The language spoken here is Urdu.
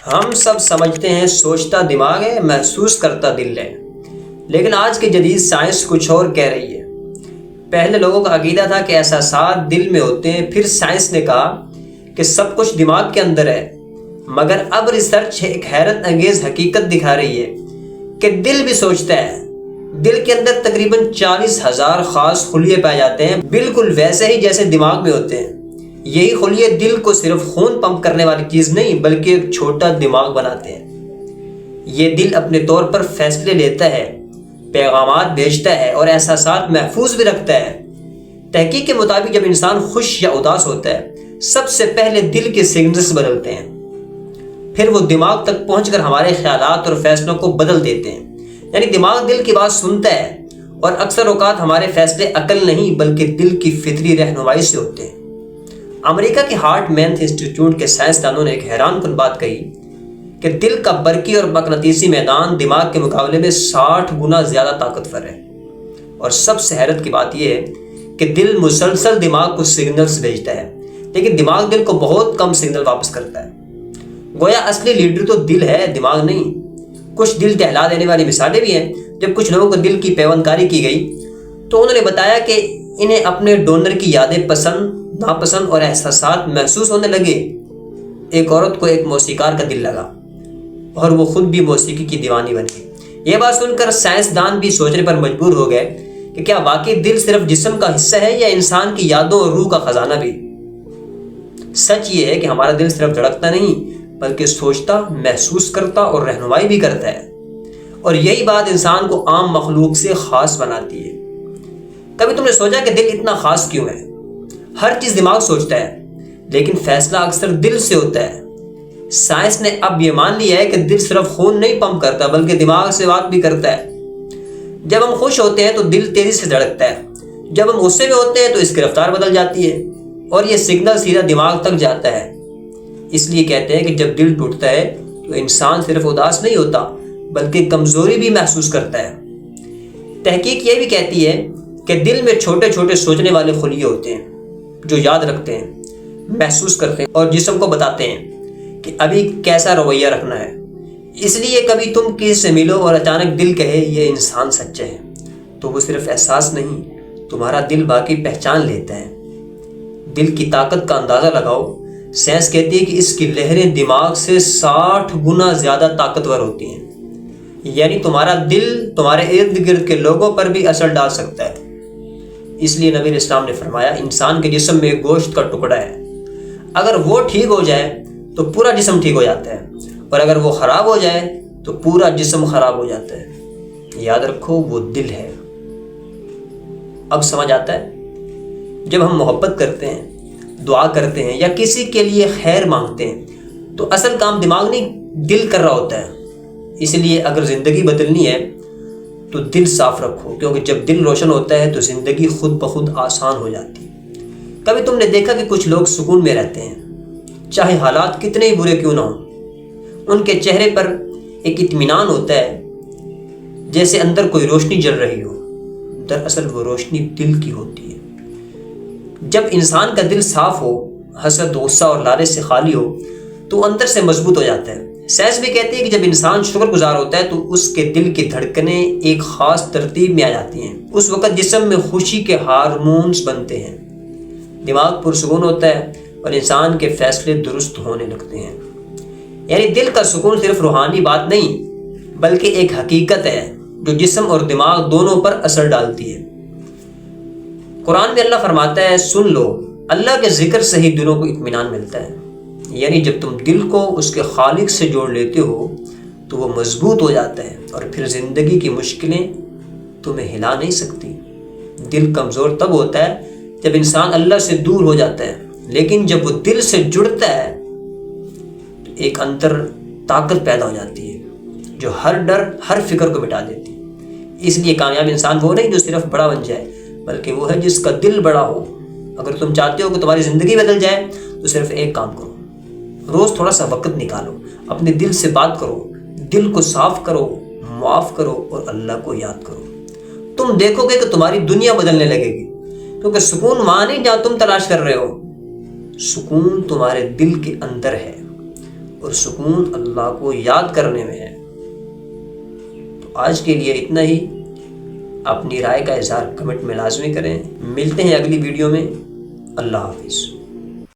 ہم سب سمجھتے ہیں سوچتا دماغ ہے، محسوس کرتا دل ہے، لیکن آج کی جدید سائنس کچھ اور کہہ رہی ہے۔ پہلے لوگوں کا عقیدہ تھا کہ احساسات دل میں ہوتے ہیں، پھر سائنس نے کہا کہ سب کچھ دماغ کے اندر ہے، مگر اب ریسرچ ایک حیرت انگیز حقیقت دکھا رہی ہے کہ دل بھی سوچتا ہے۔ دل کے اندر تقریباً 40,000 خاص خلیے پائے جاتے ہیں، بالکل ویسے ہی جیسے دماغ میں ہوتے ہیں۔ یہی خلیے دل کو صرف خون پمپ کرنے والی چیز نہیں بلکہ ایک چھوٹا دماغ بناتے ہیں۔ یہ دل اپنے طور پر فیصلے لیتا ہے، پیغامات بھیجتا ہے اور احساسات محفوظ بھی رکھتا ہے۔ تحقیق کے مطابق جب انسان خوش یا اداس ہوتا ہے، سب سے پہلے دل کے سگنلز بدلتے ہیں، پھر وہ دماغ تک پہنچ کر ہمارے خیالات اور فیصلوں کو بدل دیتے ہیں۔ یعنی دماغ دل کی بات سنتا ہے، اور اکثر اوقات ہمارے فیصلے عقل نہیں بلکہ دل کی فطری رہنمائی سے ہوتے ہیں۔ امریکہ کے ہارٹ مینتھ انسٹیٹیوٹ کے سائنسدانوں نے ایک حیران کن بات کہی کہ دل کا برقی اور مقناطیسی میدان دماغ کے مقابلے میں 60 گنا زیادہ طاقتور ہے، اور سب سے حیرت کی بات یہ ہے کہ دل مسلسل دماغ کو سگنلز بھیجتا ہے، لیکن دماغ دل کو بہت کم سگنل واپس کرتا ہے۔ گویا اصلی لیڈر تو دل ہے، دماغ نہیں۔ کچھ دل دہلا دینے والی مثالیں بھی ہیں۔ جب کچھ لوگوں کو دل کی پیوندکاری کی گئی تو انہوں نے بتایا کہ انہیں اپنے ڈونر کی یادیں پسند، ناپسند اور احساسات محسوس ہونے لگے۔ ایک عورت کو ایک موسیقار کا دل لگا اور وہ خود بھی موسیقی کی دیوانی بن گئی۔ یہ بات سن کر سائنسدان بھی سوچنے پر مجبور ہو گئے کہ کیا واقعی دل صرف جسم کا حصہ ہے یا انسان کی یادوں اور روح کا خزانہ بھی؟ سچ یہ ہے کہ ہمارا دل صرف دھڑکتا نہیں بلکہ سوچتا، محسوس کرتا اور رہنمائی بھی کرتا ہے، اور یہی بات انسان کو عام مخلوق سے خاص بناتی ہے۔ کبھی تم نے سوچا کہ دل اتنا خاص کیوں ہے؟ ہر چیز دماغ سوچتا ہے، لیکن فیصلہ اکثر دل سے ہوتا ہے۔ سائنس نے اب یہ مان لیا ہے کہ دل صرف خون نہیں پمپ کرتا بلکہ دماغ سے بات بھی کرتا ہے۔ جب ہم خوش ہوتے ہیں تو دل تیزی سے دھڑکتا ہے، جب ہم غصے میں ہوتے ہیں تو اس کی رفتار بدل جاتی ہے، اور یہ سگنل سیدھا دماغ تک جاتا ہے۔ اس لیے کہتے ہیں کہ جب دل ٹوٹتا ہے تو انسان صرف اداس نہیں ہوتا بلکہ کمزوری بھی محسوس کرتا ہے۔ تحقیق یہ بھی کہتی ہے کہ دل میں چھوٹے چھوٹے سوچنے والے خلیے ہوتے ہیں جو یاد رکھتے ہیں، محسوس کرتے ہیں اور جسم کو بتاتے ہیں کہ ابھی کیسا رویہ رکھنا ہے۔ اس لیے کبھی تم کسی سے ملو اور اچانک دل کہے یہ انسان سچا ہے، تو وہ صرف احساس نہیں، تمہارا دل باقی پہچان لیتا ہے۔ دل کی طاقت کا اندازہ لگاؤ۔ سائنس کہتی ہے کہ اس کی لہریں دماغ سے 60 گنا زیادہ طاقتور ہوتی ہیں۔ یعنی تمہارا دل تمہارے ارد گرد کے لوگوں پر بھی اثر ڈال سکتا ہے۔ اس لیے نبی اسلام نے فرمایا انسان کے جسم میں ایک گوشت کا ٹکڑا ہے، اگر وہ ٹھیک ہو جائے تو پورا جسم ٹھیک ہو جاتا ہے، اور اگر وہ خراب ہو جائے تو پورا جسم خراب ہو جاتا ہے۔ یاد رکھو وہ دل ہے۔ اب سمجھ آتا ہے؟ جب ہم محبت کرتے ہیں، دعا کرتے ہیں یا کسی کے لیے خیر مانگتے ہیں تو اصل کام دماغ نہیں دل کر رہا ہوتا ہے۔ اس لیے اگر زندگی بدلنی ہے تو دل صاف رکھو، کیونکہ جب دل روشن ہوتا ہے تو زندگی خود بخود آسان ہو جاتی ہے۔ کبھی تم نے دیکھا کہ کچھ لوگ سکون میں رہتے ہیں چاہے حالات کتنے ہی برے کیوں نہ ہوں؟ ان کے چہرے پر ایک اطمینان ہوتا ہے جیسے اندر کوئی روشنی جل رہی ہو۔ دراصل وہ روشنی دل کی ہوتی ہے۔ جب انسان کا دل صاف ہو، حسد، غصہ اور لالچ سے خالی ہو تو اندر سے مضبوط ہو جاتا ہے۔ سائنس بھی کہتی ہے کہ جب انسان شکر گزار ہوتا ہے تو اس کے دل کی دھڑکنیں ایک خاص ترتیب میں آ جاتی ہیں۔ اس وقت جسم میں خوشی کے ہارمونز بنتے ہیں، دماغ پرسکون ہوتا ہے اور انسان کے فیصلے درست ہونے لگتے ہیں۔ یعنی دل کا سکون صرف روحانی بات نہیں بلکہ ایک حقیقت ہے جو جسم اور دماغ دونوں پر اثر ڈالتی ہے۔ قرآن میں اللہ فرماتا ہے سن لو، اللہ کے ذکر سے ہی دلوں کو اطمینان ملتا ہے۔ یعنی جب تم دل کو اس کے خالق سے جوڑ لیتے ہو تو وہ مضبوط ہو جاتا ہے، اور پھر زندگی کی مشکلیں تمہیں ہلا نہیں سکتی۔ دل کمزور تب ہوتا ہے جب انسان اللہ سے دور ہو جاتا ہے، لیکن جب وہ دل سے جڑتا ہے تو ایک اندر طاقت پیدا ہو جاتی ہے جو ہر ڈر، ہر فکر کو مٹا دیتی ہے۔ اس لیے کامیاب انسان وہ نہیں جو صرف بڑا بن جائے بلکہ وہ ہے جس کا دل بڑا ہو۔ اگر تم چاہتے ہو کہ تمہاری زندگی بدل جائے تو صرف ایک کام کرو، روز تھوڑا سا وقت نکالو، اپنے دل سے بات کرو، دل کو صاف کرو، معاف کرو اور اللہ کو یاد کرو۔ تم دیکھو گے کہ تمہاری دنیا بدلنے لگے گی، کیونکہ سکون وہاں نہیں جہاں تم تلاش کر رہے ہو، سکون تمہارے دل کے اندر ہے، اور سکون اللہ کو یاد کرنے میں ہے۔ تو آج کے لیے اتنا ہی۔ اپنی رائے کا اظہار کمنٹ میں لازمی کریں۔ ملتے ہیں اگلی ویڈیو میں۔ اللہ حافظ۔